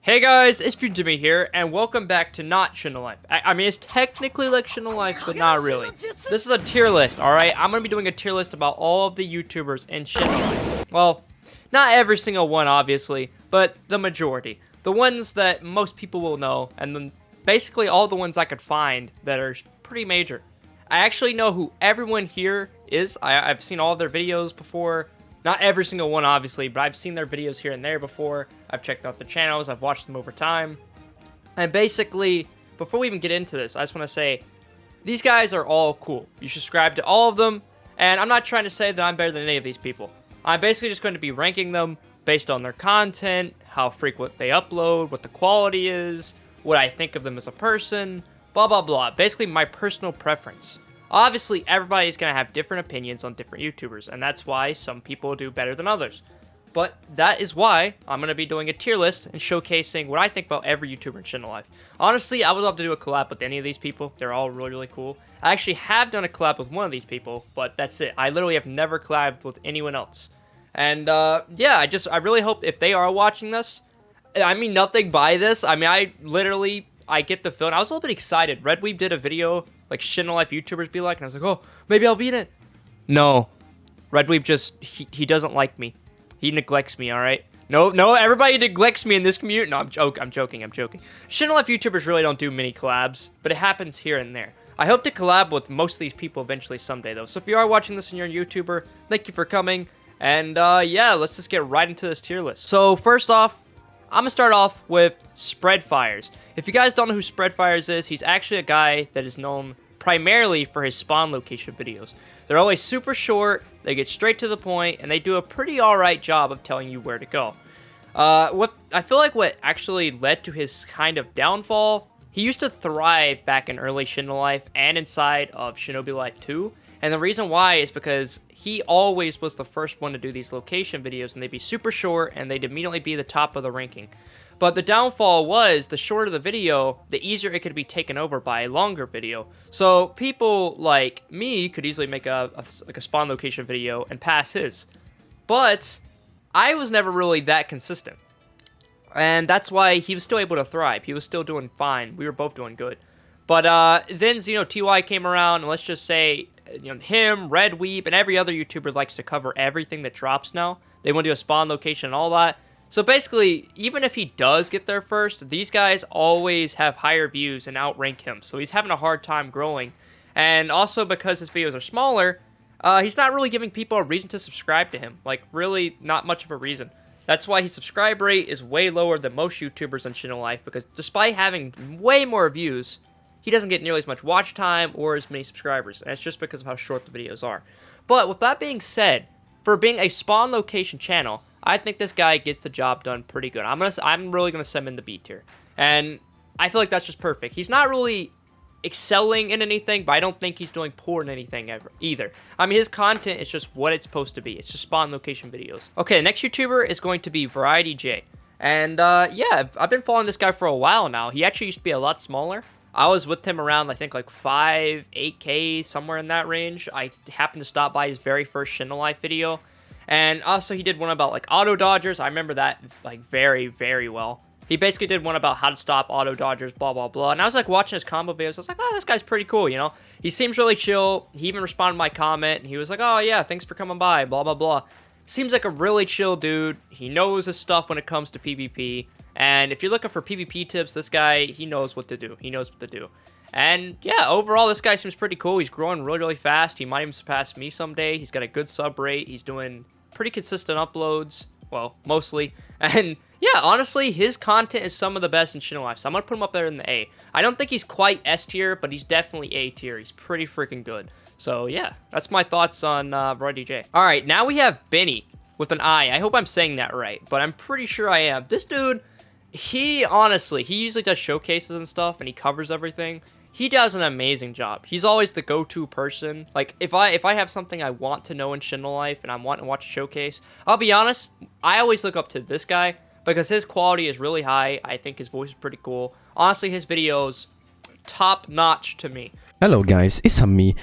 Hey guys, it's Jimmy here, and welcome back to not Shindo Life. I mean, it's technically like Shindo Life, but not really. This is a tier list, alright? I'm gonna be doing a tier list about all of the YouTubers in Shindo Life. Well, not every single one, obviously, but the majority. The ones that most people will know, and then basically all the ones I could find that are pretty major. I actually know who everyone here is. I've seen all of their videos before. Not every single one, obviously, but I've seen their videos here and there before. I've checked out the channels. I've watched them over time. And basically, before we even get into this, I just want to say, these guys are all cool. You should subscribe to all of them. And I'm not trying to say that I'm better than any of these people. I'm basically just going to be ranking them based on their content, how frequent they upload, what the quality is, what I think of them as a person, blah, blah, blah. Basically, my personal preference. Obviously, everybody's going to have different opinions on different YouTubers, and that's why some people do better than others. But that is why I'm going to be doing a tier list and showcasing what I think about every YouTuber in Shindo Life. Honestly, I would love to do a collab with any of these people. They're all really, really cool. I actually have done a collab with one of these people, but that's it. I literally have never collabed with anyone else. And, yeah, I really hope if they are watching this, I mean nothing by this. I mean, I get the feeling. I was a little bit excited. Redweeb did a video, like Shindo Life YouTubers be like, and I was like, oh, maybe I'll be in it. No. Redweeb just, he doesn't like me. He neglects me, alright? No, everybody neglects me in this community. No, I'm joking. Shindo Life YouTubers really don't do many collabs, but it happens here and there. I hope to collab with most of these people eventually someday, though. So if you are watching this and you're a YouTuber, thank you for coming. And, yeah, let's just get right into this tier list. So, first off, I'm going to start off with Spreadfires. If you guys don't know who Spreadfires is, he's actually a guy that is known primarily for his spawn location videos. They're always super short, they get straight to the point, and they do a pretty alright job of telling you where to go. I feel like what actually led to his kind of downfall, he used to thrive back in early Shindo Life and inside of Shinobi Life 2. And the reason why is because he always was the first one to do these location videos, and they'd be super short, and they'd immediately be the top of the ranking. But the downfall was, the shorter the video, the easier it could be taken over by a longer video. So people like me could easily make a spawn location video and pass his. But I was never really that consistent. And that's why he was still able to thrive. He was still doing fine. We were both doing good. But then TY came around, and let's just say, him, Redweeb, and every other YouTuber likes to cover everything that drops now. They want to do a spawn location and all that. So basically, even if he does get there first, these guys always have higher views and outrank him. So he's having a hard time growing. And also because his videos are smaller, he's not really giving people a reason to subscribe to him. Like, really not much of a reason. That's why his subscribe rate is way lower than most YouTubers in Shindo Life, because despite having way more views, he doesn't get nearly as much watch time or as many subscribers, and it's just because of how short the videos are. But with that being said, for being a spawn location channel, I think this guy gets the job done pretty good. I'm really gonna send him in the B tier, and I feel like that's just perfect. He's not really excelling in anything, but I don't think he's doing poor in anything ever either. I mean, his content is just what it's supposed to be. It's just spawn location videos. Okay, the next YouTuber is going to be Variety J, and yeah, I've been following this guy for a while now. He actually used to be a lot smaller. I was with him around, I think, like 8K, somewhere in that range. I happened to stop by his very first Shindo Life video. And also, he did one about, like, auto dodgers. I remember that, like, very, very well. He basically did one about how to stop auto dodgers, blah, blah, blah. And I was, like, watching his combo videos. I was like, oh, this guy's pretty cool, you know? He seems really chill. He even responded to my comment. And he was like, oh, yeah, thanks for coming by, blah, blah, blah. Seems like a really chill dude. He knows his stuff when it comes to PvP. And if you're looking for PvP tips, this guy, he knows what to do. He knows what to do. And yeah, overall, this guy seems pretty cool. He's growing really, really fast. He might even surpass me someday. He's got a good sub rate. He's doing pretty consistent uploads. Well, mostly. And yeah, honestly, his content is some of the best in Shindo Life. So I'm going to put him up there in the A. I don't think he's quite S tier, but he's definitely A tier. He's pretty freaking good. So yeah, that's my thoughts on Variety J. All right, now we have Benny with an I. I hope I'm saying that right, but I'm pretty sure I am. This dude, he usually does showcases and stuff, and he covers everything. He does an amazing job. He's always the go-to person. Like, if I have something I want to know in Shindo Life and I want to watch a showcase, I'll be honest, I always look up to this guy because his quality is really high. I think his voice is pretty cool. Honestly, his videos, top-notch to me. Hello guys, it's me,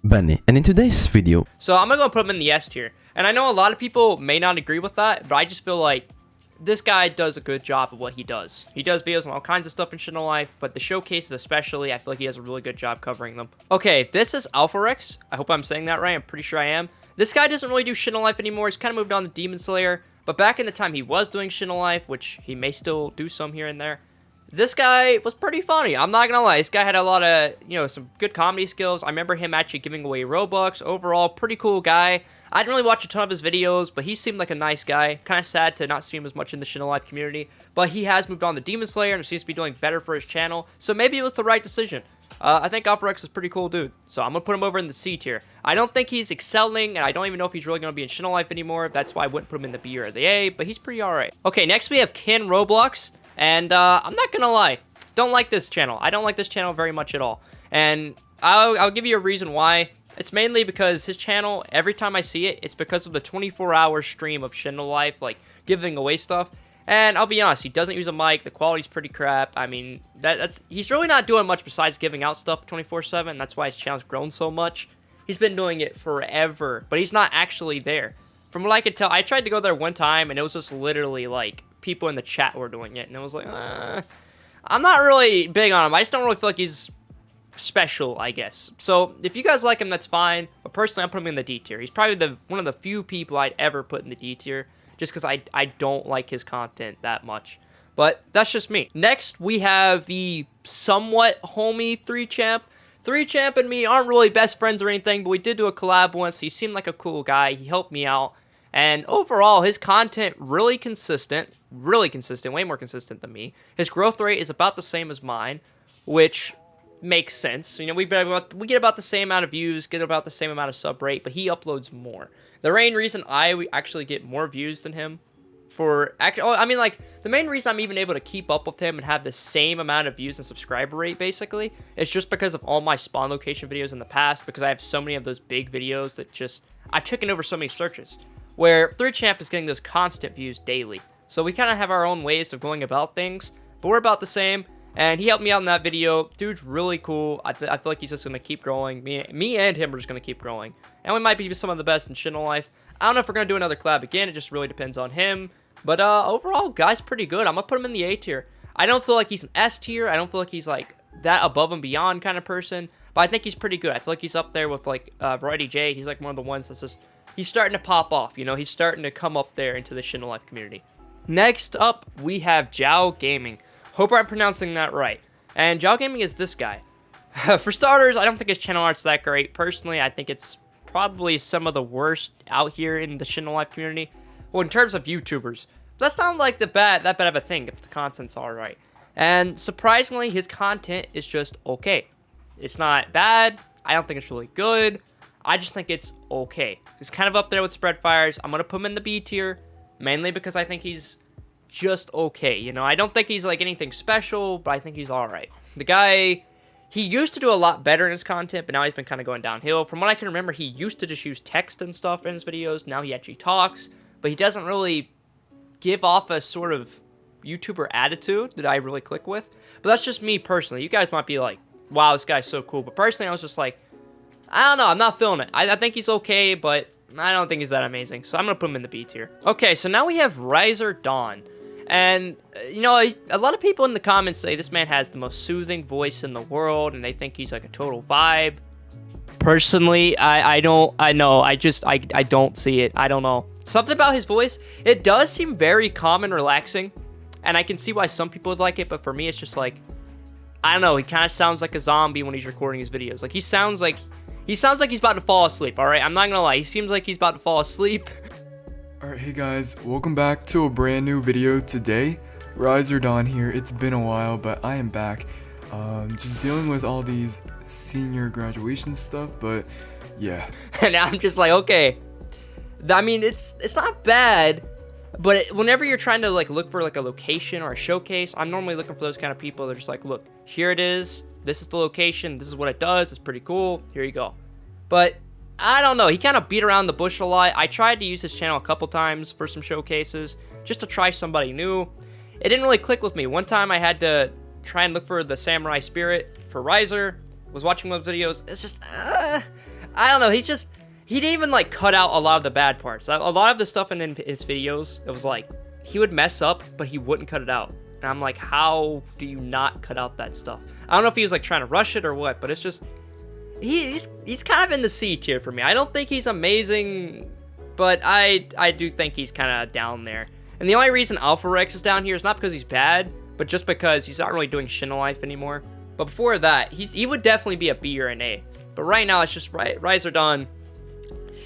Benny, and in today's video... So I'm gonna go put him in the S tier. And I know a lot of people may not agree with that, but I just feel like this guy does a good job of what he does. He does videos on all kinds of stuff in Shindo Life, but the showcases especially, I feel like he does a really good job covering them. Okay, this is Alpharex. I hope I'm saying that right. I'm pretty sure I am. This guy doesn't really do Shindo Life anymore. He's kind of moved on to Demon Slayer, but back in the time he was doing Shindo Life, which he may still do some here and there, this guy was pretty funny. I'm not gonna lie. This guy had a lot of, some good comedy skills. I remember him actually giving away Robux. Overall, pretty cool guy. I didn't really watch a ton of his videos, but he seemed like a nice guy. Kind of sad to not see him as much in the Shindo Life community, but he has moved on to Demon Slayer and seems to be doing better for his channel, so maybe it was the right decision. I think Alpharex is a pretty cool dude, so I'm going to put him over in the C tier. I don't think he's excelling, and I don't even know if he's really going to be in Shindo Life anymore. That's why I wouldn't put him in the B or the A, but he's pretty alright. Okay, next we have KenRoblox, and I'm not going to lie. Don't like this channel. I don't like this channel very much at all, and I'll give you a reason why. It's mainly because his channel, every time I see it, it's because of the 24-hour stream of Shindo Life, like, giving away stuff. And I'll be honest, he doesn't use a mic, the quality's pretty crap. I mean, he's really not doing much besides giving out stuff 24/7. That's why his channel's grown so much. He's been doing it forever, but he's not actually there. From what I could tell, I tried to go there one time, and it was just literally, like, people in the chat were doing it. And it was like, I'm not really big on him. I just don't really feel like he's special, I guess. So if you guys like him, that's fine, but personally I'm putting him in the D tier. He's probably one of the few people I'd ever put in the D tier, just because I don't like his content that much, but that's just me. Next we have the somewhat homie 3Champ. 3Champ and me aren't really best friends or anything, but we did do a collab once. He seemed like a cool guy. He helped me out, and overall his content really consistent, way more consistent than me. His growth rate is about the same as mine, which makes sense. We get about the same amount of views, get about the same amount of sub rate, but he uploads more. The main reason I actually get more views than him, the main reason I'm even able to keep up with him and have the same amount of views and subscriber rate, basically, is just because of all my spawn location videos in the past, because I have so many of those big videos that I've taken over so many searches, where 3Champ is getting those constant views daily. So we kind of have our own ways of going about things, but we're about the same. And he helped me out in that video. Dude's really cool. I feel like he's just going to keep growing. Me and him are just going to keep growing. And we might be some of the best in Shindo Life. I don't know if we're going to do another collab again. It just really depends on him. But overall, guy's pretty good. I'm going to put him in the A tier. I don't feel like he's an S tier. I don't feel like he's like that above and beyond kind of person. But I think he's pretty good. I feel like he's up there with like Variety J. He's like one of the ones that's just, he's starting to pop off. He's starting to come up there into the Shindo Life community. Next up, we have Zhao Gaming. Hope I'm pronouncing that right. And Zhao Gaming is this guy. For starters, I don't think his channel art's that great. Personally, I think it's probably some of the worst out here in the Shindo Life community. Well, in terms of YouTubers. That's not like that bad of a thing if the content's alright. And surprisingly, his content is just okay. It's not bad. I don't think it's really good. I just think it's okay. He's kind of up there with Spreadfires. I'm going to put him in the B tier. Mainly because I think he's just okay. I don't think he's like anything special, but I think he's alright. The guy, he used to do a lot better in his content, but now he's been kind of going downhill. From what I can remember, he used to just use text and stuff in his videos. Now he actually talks, but he doesn't really give off a sort of YouTuber attitude that I really click with. But that's just me personally. You guys might be like, wow, this guy's so cool. But personally, I was just like, I don't know, I'm not feeling it. I think he's okay, but I don't think he's that amazing. So I'm going to put him in the B tier. Okay, so now we have Riser Dawn. And, a lot of people in the comments say this man has the most soothing voice in the world, and they think he's like a total vibe. Personally, I don't see it. I don't know. Something about his voice, it does seem very calm and relaxing, and I can see why some people would like it, but for me, it's just like, I don't know, he kind of sounds like a zombie when he's recording his videos. Like, he sounds like he's about to fall asleep, alright? I'm not gonna lie, he seems like he's about to fall asleep. Alright, hey guys, welcome back to a brand new video today. Riser Dawn here. It's been a while, but I am back. Just dealing with all these senior graduation stuff, but yeah. And I'm just like, okay. I mean, it's not bad, but whenever you're trying to like look for like a location or a showcase, I'm normally looking for those kind of people that are just like, look, here it is. This is the location. This is what it does. It's pretty cool. Here you go. But I don't know. He kind of beat around the bush a lot. I tried to use his channel a couple times for some showcases just to try somebody new. It didn't really click with me. One time I had to try and look for the Samurai Spirit for Riser. Was watching those videos. It's just, I don't know. He didn't even like cut out a lot of the bad parts. A lot of the stuff in his videos, it was like, he would mess up, but he wouldn't cut it out. And I'm like, how do you not cut out that stuff? I don't know if he was like trying to rush it or what, but it's just, he's kind of in the C tier for me. I don't think he's amazing, but I do think he's kind of down there. And the only reason Alpha Rex is down here is not because he's bad, but just because he's not really doing Shindo Life anymore. But before that, he would definitely be a B or an A. But right now, it's just Riser Dawn.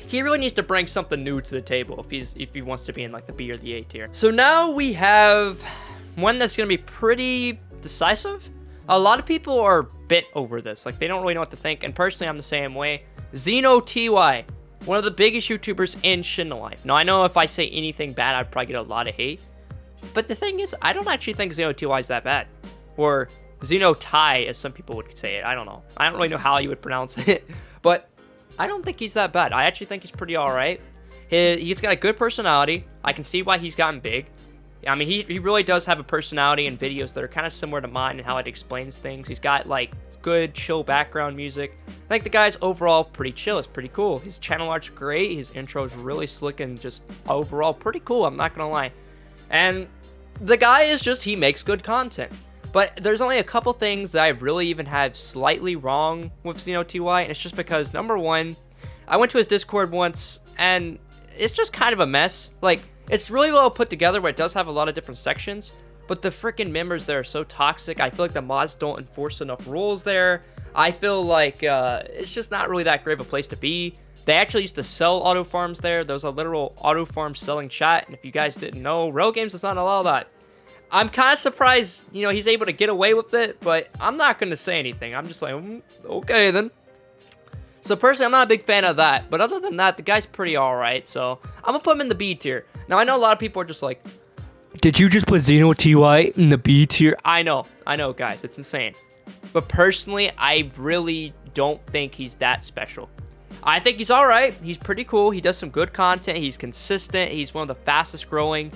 He really needs to bring something new to the table if he wants to be in like the B or the A tier. So now we have one that's gonna be pretty decisive. A lot of people are bit over this, like they don't really know what to think. And personally, I'm the same way. Zoty, one of the biggest YouTubers in Shindo Life. Now I know if I say anything bad, I'd probably get a lot of hate. But the thing is, I don't actually think Zoty is that bad, or Zoty, as some people would say it. I don't know. I don't really know how you would pronounce it, but I don't think he's that bad. I actually think he's pretty alright. He's got a good personality. I can see why he's gotten big. I mean, he really does have a personality in videos that are kind of similar to mine and how it explains things. He's got, like, good, chill background music. I think the guy's overall pretty chill. It's pretty cool. His channel art's great. His intro's really slick and just overall pretty cool. I'm not going to lie. And the guy is just, he makes good content. But there's only a couple things that I really even had slightly wrong with Zoty, and it's just because, number one, I went to his Discord once, and it's just kind of a mess. Like, it's really well put together, but it does have a lot of different sections, but the freaking members there are so toxic. I feel like the mods don't enforce enough rules there. I feel like it's just not really that great of a place to be. They actually used to sell auto farms there. There was a literal auto farm selling chat, and if you guys didn't know, Rail Games does not allow that. I'm kind of surprised, you know, he's able to get away with it, but I'm not going to say anything. I'm just like, okay then. So personally, I'm not a big fan of that, but other than that, the guy's pretty alright, so I'm going to put him in the B tier. Now, I know a lot of people are just like, did you just put Zoty in the B tier? I know, guys, it's insane. But personally, I really don't think he's that special. I think he's alright. He's pretty cool. He does some good content. He's consistent. He's one of the fastest growing.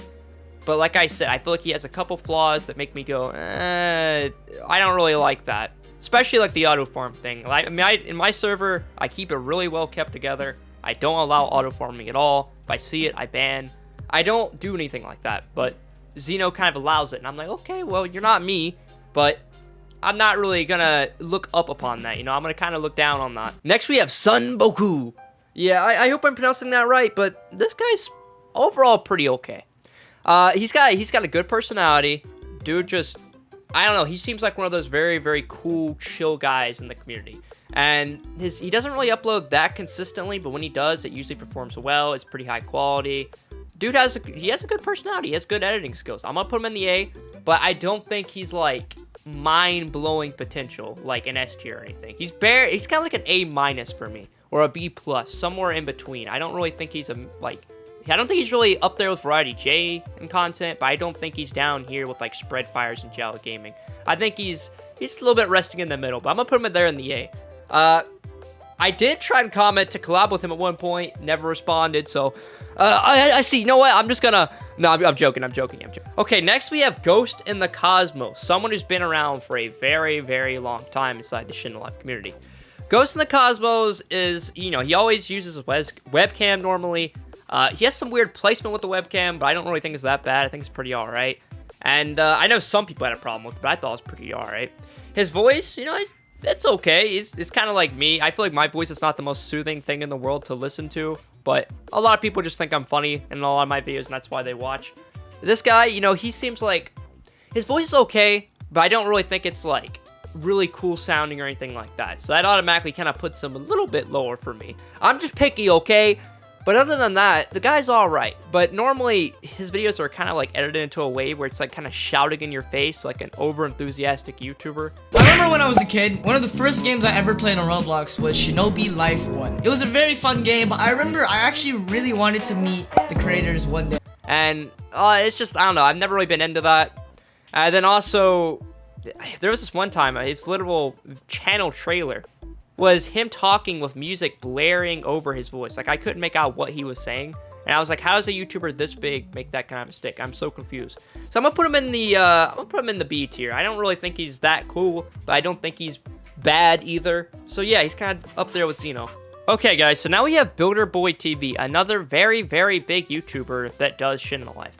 But like I said, I feel like he has a couple flaws that make me go, I don't really like that. Especially like the auto farm thing. I mean, in my server, I keep it really well kept together. I don't allow auto farming at all. If I see it, I ban. I don't do anything like that. But Zeno kind of allows it. And I'm like, okay, well, you're not me. But I'm not really going to look up upon that. You know, I'm going to kind of look down on that. Next, we have Sun Boku. Yeah, I hope I'm pronouncing that right. But this guy's overall pretty okay. He's got a good personality. Dude just, I don't know, he seems like one of those very, very cool, chill guys in the community. And he doesn't really upload that consistently, but when he does, it usually performs well. It's pretty high quality. Dude has a good personality. He has good editing skills. I'm gonna put him in the A, but I don't think he's like mind-blowing potential, like an S tier or anything. He's kind of like an A- for me, or a B+, somewhere in between. I don't really think he's I don't think he's really up there with Variety J in content, but I don't think he's down here with like Spread Fires and Jala Gaming. I think he's a little bit resting in the middle, but I'm gonna put him there in the A. I did try and comment to collab with him at one point, never responded, so I see. You know what? I'm just gonna. No, I'm joking. Okay, next we have Ghost in the Cosmos, someone who's been around for a very, very long time inside the Shindo Life community. Ghost in the Cosmos is, you know, he always uses his webcam normally. He has some weird placement with the webcam, but I don't really think it's that bad. I think it's pretty alright. And I know some people had a problem with it, but I thought it was pretty alright. His voice, you know, it's okay. It's kind of like me. I feel like my voice is not the most soothing thing in the world to listen to, but a lot of people just think I'm funny in a lot of my videos, and that's why they watch. This guy, you know, he seems like his voice is okay, but I don't really think it's like really cool sounding or anything like that. So that automatically kind of puts him a little bit lower for me. I'm just picky, okay? But other than that, the guy's alright. But normally, his videos are kind of like edited into a way where it's like kind of shouting in your face like an over-enthusiastic YouTuber. I remember when I was a kid, one of the first games I ever played on Roblox was Shinobi Life 1. It was a very fun game, but I remember I actually really wanted to meet the creators one day. And it's just, I don't know, I've never really been into that. Then also, there was this one time, his literal channel trailer was him talking with music blaring over his voice. Like, I couldn't make out what he was saying. And I was like, how does a YouTuber this big make that kind of mistake? I'm so confused. So I'm gonna put him in the B tier. I don't really think he's that cool, but I don't think he's bad either. So yeah, he's kind of up there with Zeno. Okay, guys, so now we have BuilderboyTV, another very, very big YouTuber that does Shindo Life.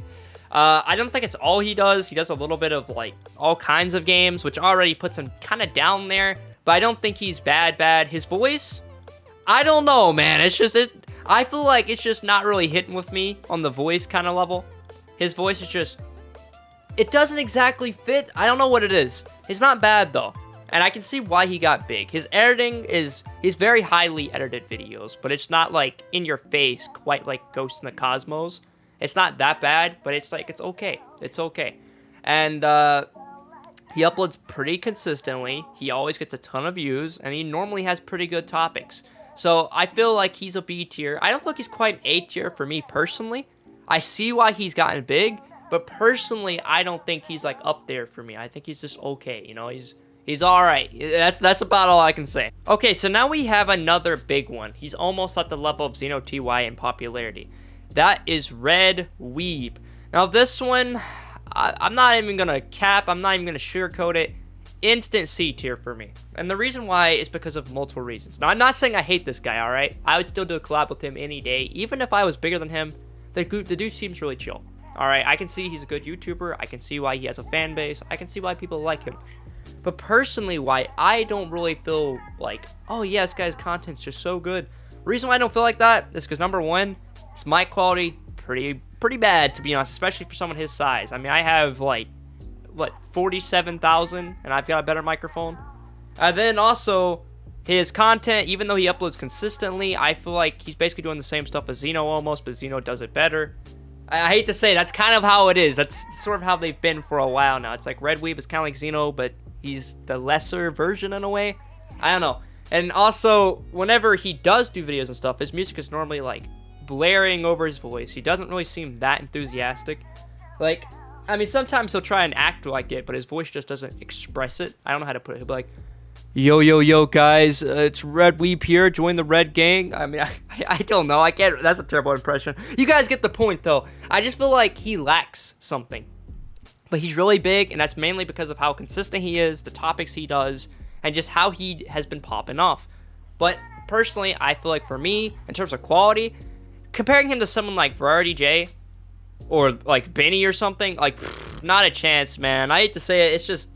I don't think it's all he does. He does a little bit of like all kinds of games, which already puts him kind of down there. But I don't think he's bad. His voice, I don't know, man. It's just I feel like it's just not really hitting with me on the voice kind of level. His voice is just, it doesn't exactly fit. I don't know what it is. It's not bad though. And I can see why he got big. His editing he's very highly edited videos, but it's not like in your face, quite like Ghost in the Cosmos. It's not that bad, but it's like, it's okay. It's okay. And he uploads pretty consistently. He always gets a ton of views, and he normally has pretty good topics. So I feel like he's a B tier. I don't feel like he's quite an A tier for me personally. I see why he's gotten big, but personally, I don't think he's like up there for me. I think he's just okay. You know, he's all right. That's about all I can say. Okay, so now we have another big one. He's almost at the level of XenoTY in popularity. That is Red Weeb. Now this one, I'm not even gonna cap. I'm not even gonna sugarcoat it. Instant C tier for me. And the reason why is because of multiple reasons. Now I'm not saying I hate this guy, all right? I would still do a collab with him any day, even if I was bigger than him. The dude seems really chill. All right, I can see he's a good YouTuber. I can see why he has a fan base. I can see why people like him. But personally, why I don't really feel like, oh yeah, this guy's content's just so good. The reason why I don't feel like that is because number one, his mic quality pretty bad, to be honest, especially for someone his size. I mean, I have like, what, 47,000, and I've got a better microphone. And then also, his content, even though he uploads consistently, I feel like he's basically doing the same stuff as Xeno almost, but Xeno does it better. I hate to say, that's kind of how it is. That's sort of how they've been for a while now. It's like Red Weeb is kind of like Xeno, but he's the lesser version in a way. I don't know. And also, whenever he does do videos and stuff, his music is normally like blaring over his voice. He doesn't really seem that enthusiastic. Like, I mean, sometimes he'll try and act like it, but his voice just doesn't express it. I don't know how to put it. He'll be like, yo, guys, it's Red Weeb here. Join the Red Gang. I mean, I don't know. I can't. That's a terrible impression. You guys get the point, though. I just feel like he lacks something. But he's really big, and that's mainly because of how consistent he is, the topics he does, and just how he has been popping off. But personally, I feel like for me, in terms of quality, comparing him to someone like Variety J or like Benny or something, like, not a chance, man. I hate to say it. It's just,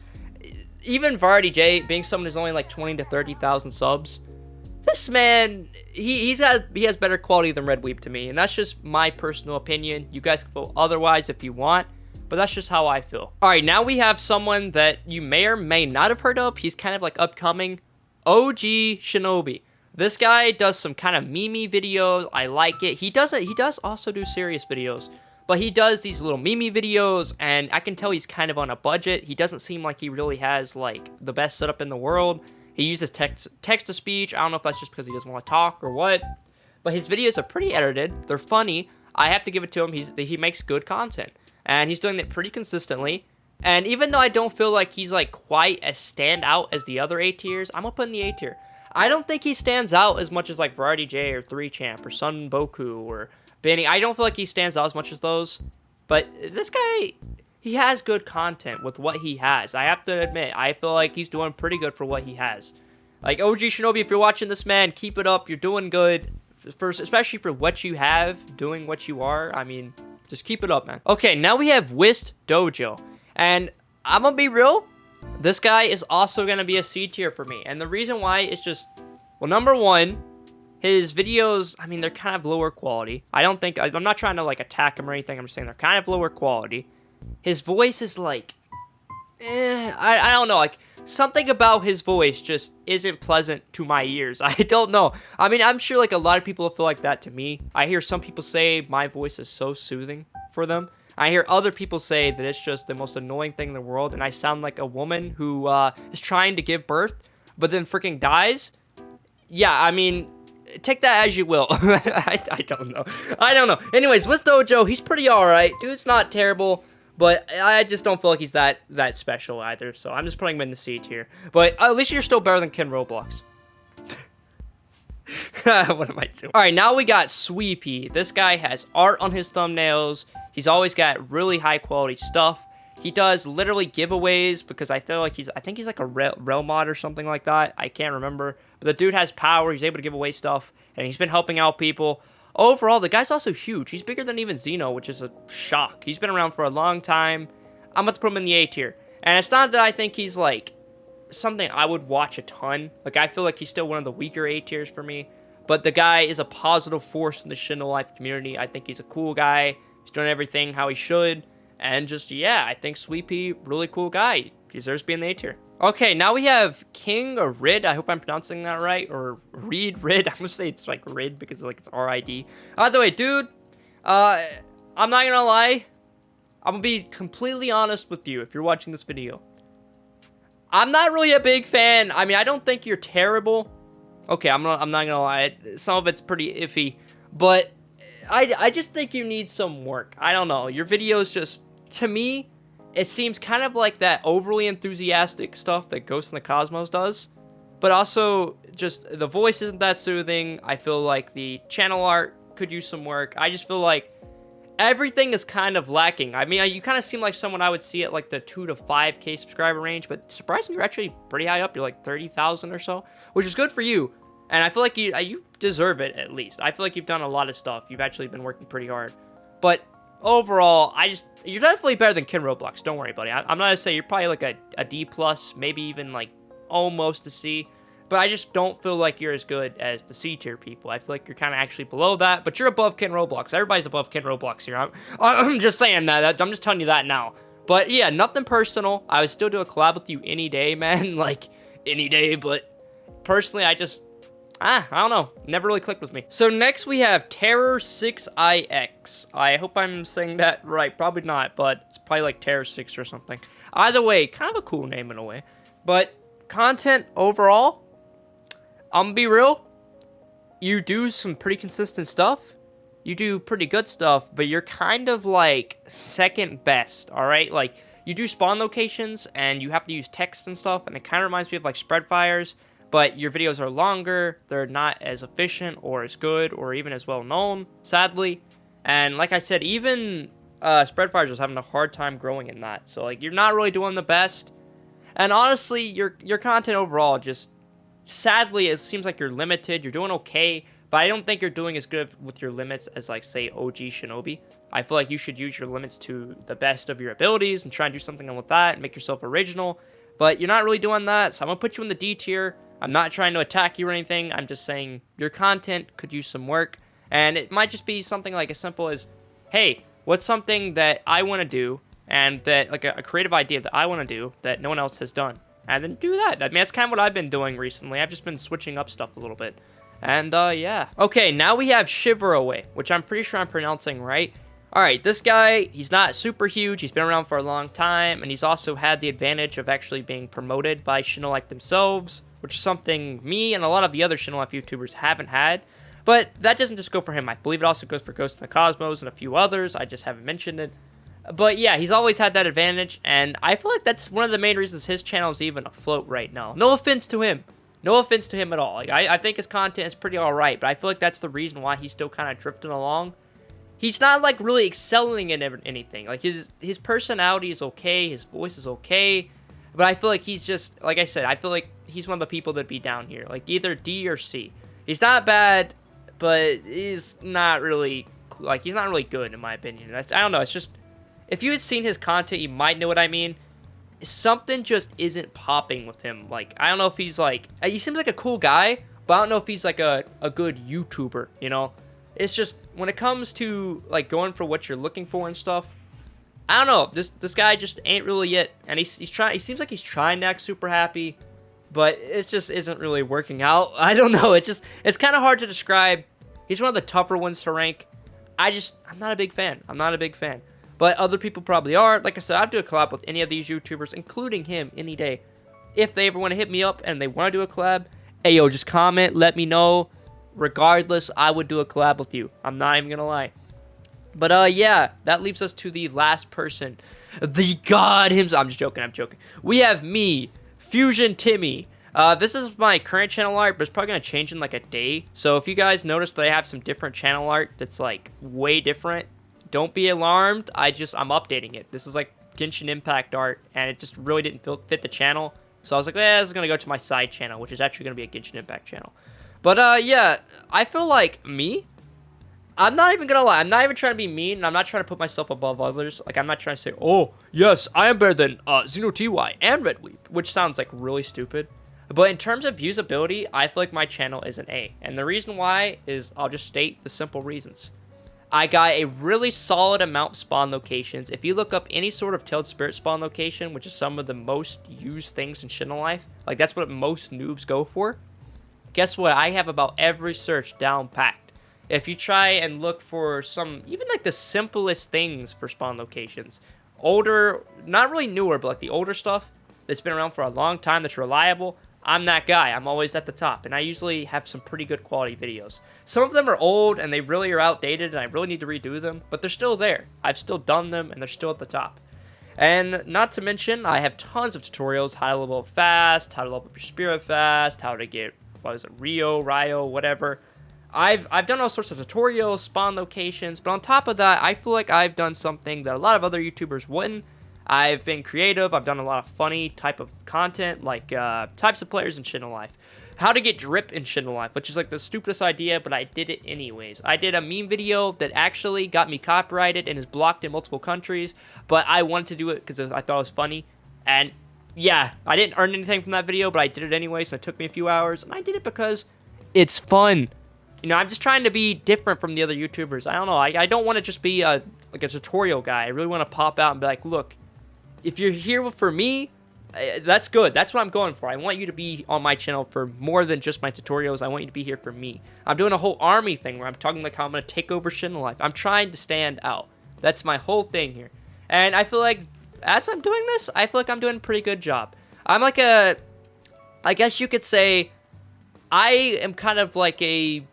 even Variety J, being someone who's only like 20 to 30,000 subs, this man, he has better quality than Red Weeb to me, and that's just my personal opinion. You guys can feel otherwise if you want, but that's just how I feel. All right, now we have someone that you may or may not have heard of. He's kind of like upcoming, OhGeeShinobi. This guy does some kind of meme videos. I like it. He does also do serious videos, but he does these little meme videos, and I can tell he's kind of on a budget. He doesn't seem like he really has like the best setup in the world. He uses text-to-speech. I don't know if that's just because he doesn't want to talk or what, but his videos are pretty edited. They're funny. I have to give it to him. He makes good content, and he's doing it pretty consistently. And even though I don't feel like he's like quite as standout as the other A tiers, I'm gonna put in the A tier. I don't think he stands out as much as like Variety J or 3Champ or Sun Boku or Benny. I don't feel like he stands out as much as those. But this guy, he has good content with what he has. I have to admit, I feel like he's doing pretty good for what he has. Like, OhGeeShinobi, if you're watching this, man, keep it up. You're doing good, especially for what you have, doing what you are. I mean, just keep it up, man. Okay, now we have Whist Dojo. And I'm going to be real. This guy is also going to be a C tier for me. And the reason why is just, well, number one, his videos, I mean, they're kind of lower quality. I'm not trying to, like, attack him or anything. I'm just saying they're kind of lower quality. His voice is, like, I don't know. Like, something about his voice just isn't pleasant to my ears. I don't know. I mean, I'm sure, like, a lot of people feel like that to me. I hear some people say my voice is so soothing for them. I hear other people say that it's just the most annoying thing in the world, and I sound like a woman who is trying to give birth, but then freaking dies. Yeah, I mean, take that as you will. I don't know. I don't know. Anyways, with Dojo, he's pretty alright. Dude's not terrible, but I just don't feel like he's that special either, so I'm just putting him in the C tier. But at least you're still better than KenRoblox. What am I doing? Alright, now we got Sweepy. This guy has art on his thumbnails. He's always got really high quality stuff. He does literally giveaways because I feel like I think he's like a rel mod or something like that. I can't remember. But the dude has power. He's able to give away stuff. And he's been helping out people. overall, the guy's also huge. He's bigger than even Xeno, which is a shock. He's been around for a long time. I'm about to put him in the A tier. And it's not that I think he's, like, something I would watch a ton. Like, I feel like he's still one of the weaker A tiers for me. But the guy is a positive force in the Shindo Life community. I think he's a cool guy. He's doing everything how he should. And just, yeah, I think Sweepy, really cool guy. He deserves to be in the A tier. Okay, now we have King Rid. I hope I'm pronouncing that right. Or Rid. I'm going to say it's like Rid because like it's R-I-D. By the way, dude, I'm not going to lie. I'm going to be completely honest with you if you're watching this video. I'm not really a big fan. I mean, I don't think you're terrible. Okay, I'm not gonna lie. Some of it's pretty iffy, but I just think you need some work. I don't know. Your videos just, to me, it seems kind of like that overly enthusiastic stuff that Ghost in the Cosmos does, but also just the voice isn't that soothing. I feel like the channel art could use some work. I just feel like everything is kind of lacking. I mean, you kind of seem like someone I would see at like the 2 to 5K subscriber range, but surprisingly, you're actually pretty high up. You're like 30,000 or so, which is good for you. And I feel like you deserve it at least. I feel like you've done a lot of stuff. You've actually been working pretty hard. But overall, you're definitely better than KenRoblox. Don't worry, buddy. I'm not gonna say you're probably like a D+, maybe even like almost a C. But I just don't feel like you're as good as the C tier people. I feel like you're kind of actually below that, but you're above KenRoblox. Everybody's above KenRoblox here. I'm just saying that. I'm just telling you that now. But yeah, nothing personal. I would still do a collab with you any day, man. Like, any day. But personally, I don't know. Never really clicked with me. So next we have Terror6ix. I hope I'm saying that right. Probably not, but it's probably like Terror6 or something. Either way, kind of a cool name in a way. But content overall, I'm gonna be real, you do some pretty consistent stuff. You do pretty good stuff, but you're kind of like second best, alright? Like, you do spawn locations, and you have to use text and stuff, and it kind of reminds me of like spread fires, but your videos are longer, they're not as efficient, or as good, or even as well known, sadly. And like I said, even spread fires was having a hard time growing in that, so like, you're not really doing the best. And honestly, your content overall just, sadly, it seems like you're limited. You're doing okay, but I don't think you're doing as good with your limits as, like, say, OhGeeShinobi. I feel like you should use your limits to the best of your abilities and try and do something with that and make yourself original. But you're not really doing that, so I'm going to put you in the D tier. I'm not trying to attack you or anything. I'm just saying your content could use some work. And it might just be something like as simple as, hey, what's something that I want to do and that, like, a creative idea that I want to do that no one else has done? And then do that. I mean, that's kind of what I've been doing recently. I've just been switching up stuff a little bit. And, yeah. Okay, now we have Shiver Away, which I'm pretty sure I'm pronouncing right. Alright, this guy, he's not super huge. He's been around for a long time. And he's also had the advantage of actually being promoted by Shindo Life themselves, which is something me and a lot of the other Shindo Life YouTubers haven't had. But that doesn't just go for him. I believe it also goes for Ghost in the Cosmos and a few others. I just haven't mentioned it. But yeah, he's always had that advantage, and I feel like that's one of the main reasons his channel is even afloat right now. No offense to him. No offense to him at all. Like, I think his content is pretty alright, but I feel like that's the reason why he's still kind of drifting along. He's not, like, really excelling in anything. Like, his personality is okay, his voice is okay, but I feel like he's just, like I said, I feel like he's one of the people that'd be down here. Like, either D or C. He's not bad, but he's not really, like, he's not really good, in my opinion. I don't know, it's just, if you had seen his content, you might know what I mean. Something just isn't popping with him. Like, I don't know if he's like, he seems like a cool guy, but I don't know if he's like a good YouTuber, you know? It's just, when it comes to, like, going for what you're looking for and stuff, I don't know, this guy just ain't really it. And he's trying, he seems like he's trying to act super happy, but it just isn't really working out. I don't know, it's kind of hard to describe. He's one of the tougher ones to rank. I'm not a big fan. I'm not a big fan. But other people probably are. Like I said, I'd do a collab with any of these YouTubers, including him, any day. If they ever want to hit me up and they want to do a collab, hey, yo, just comment, let me know. Regardless, I would do a collab with you. I'm not even going to lie. But, yeah, that leaves us to the last person. The god himself. I'm just joking, I'm joking. We have me, Fusion Timmy. This is my current channel art, but it's probably going to change in, like, a day. So if you guys notice that I have some different channel art that's, like, way different, don't be alarmed. I'm updating it. This is like Genshin Impact art, and it just really didn't fit the channel. So I was like, this is going to go to my side channel, which is actually going to be a Genshin Impact channel. But, yeah, I feel like me, I'm not even gonna lie. I'm not even trying to be mean, and I'm not trying to put myself above others. Like, I'm not trying to say, oh, yes, I am better than Zoty and Redweep, which sounds like really stupid. But in terms of usability, I feel like my channel is an A. And the reason why is, I'll just state the simple reasons. I got a really solid amount of spawn locations. If you look up any sort of tailed spirit spawn location, which is some of the most used things in Shindo Life, like that's what most noobs go for. Guess what? I have about every search down packed. If you try and look for some, even like the simplest things for spawn locations, older, not really newer, but like the older stuff that's been around for a long time that's reliable, I'm that guy. I'm always at the top, and I usually have some pretty good quality videos. Some of them are old, and they really are outdated, and I really need to redo them, but they're still there. I've still done them, and they're still at the top. And not to mention, I have tons of tutorials, how to level up fast, how to level up your spirit fast, how to get, what is it, Ryo, whatever. I've done all sorts of tutorials, spawn locations, but on top of that, I feel like I've done something that a lot of other YouTubers wouldn't. I've been creative. I've done a lot of funny type of content, like types of players in Shindo Life. How to get drip in Shindo Life, which is like the stupidest idea, but I did it anyways. I did a meme video that actually got me copyrighted and is blocked in multiple countries, but I wanted to do it because I thought it was funny. And yeah, I didn't earn anything from that video, but I did it anyway, so it took me a few hours. And I did it because it's fun. You know, I'm just trying to be different from the other YouTubers. I don't know. I don't want to just be like a tutorial guy. I really want to pop out and be like, look, if you're here for me, that's good. That's what I'm going for. I want you to be on my channel for more than just my tutorials. I want you to be here for me. I'm doing a whole army thing where I'm talking like how I'm going to take over Shindo Life. I'm trying to stand out. That's my whole thing here. And I feel like as I'm doing this, I feel like I'm doing a pretty good job. I'm like I guess you could say, I am kind of like the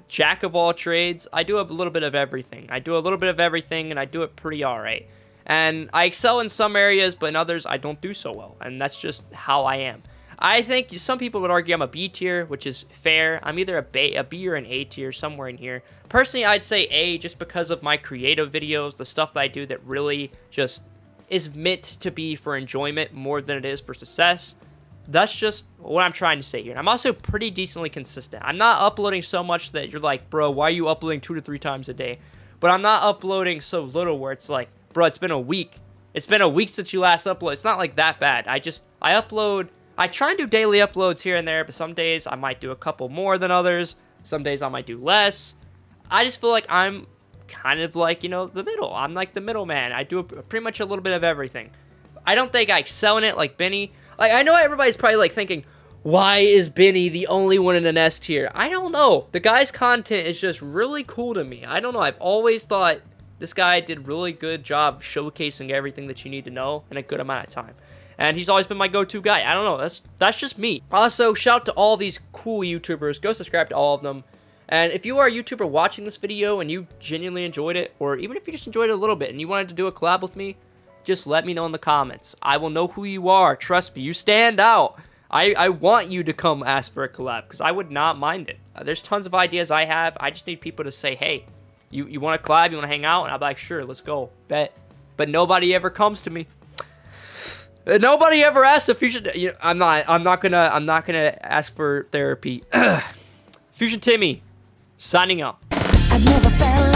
jack of all trades. I do a little bit of everything. I do a little bit of everything, and I do it pretty alright. And I excel in some areas, but in others, I don't do so well. And that's just how I am. I think some people would argue I'm a B tier, which is fair. I'm either a B or an A tier, somewhere in here. Personally, I'd say A just because of my creative videos, the stuff that I do that really just is meant to be for enjoyment more than it is for success. That's just what I'm trying to say here. And I'm also pretty decently consistent. I'm not uploading so much that you're like, bro, why are you uploading 2 to 3 times a day? But I'm not uploading so little where it's like, bro, it's been a week. It's been a week since you last uploaded. It's not like that bad. I upload. I try and do daily uploads here and there, but some days I might do a couple more than others. Some days I might do less. I just feel like I'm kind of like, you know, the middle. I'm like the middleman. I do pretty much a little bit of everything. I don't think I excel in it like Benny. Like, I know everybody's probably like thinking, why is Benny the only one in an S tier? I don't know. The guy's content is just really cool to me. I don't know. I've always thought this guy did a really good job showcasing everything that you need to know in a good amount of time. And he's always been my go-to guy. I don't know. That's just me. Also, shout out to all these cool YouTubers. Go subscribe to all of them. And if you are a YouTuber watching this video and you genuinely enjoyed it, or even if you just enjoyed it a little bit and you wanted to do a collab with me, just let me know in the comments. I will know who you are. Trust me, you stand out. I want you to come ask for a collab because I would not mind it. There's tons of ideas I have. I just need people to say, hey, you want to collab? You want to hang out? And I'll be like, sure, let's go. Bet. But nobody ever comes to me. Nobody ever asks if you should. You know, I'm not gonna ask for therapy. Fusion Timmy, signing out. I've never felt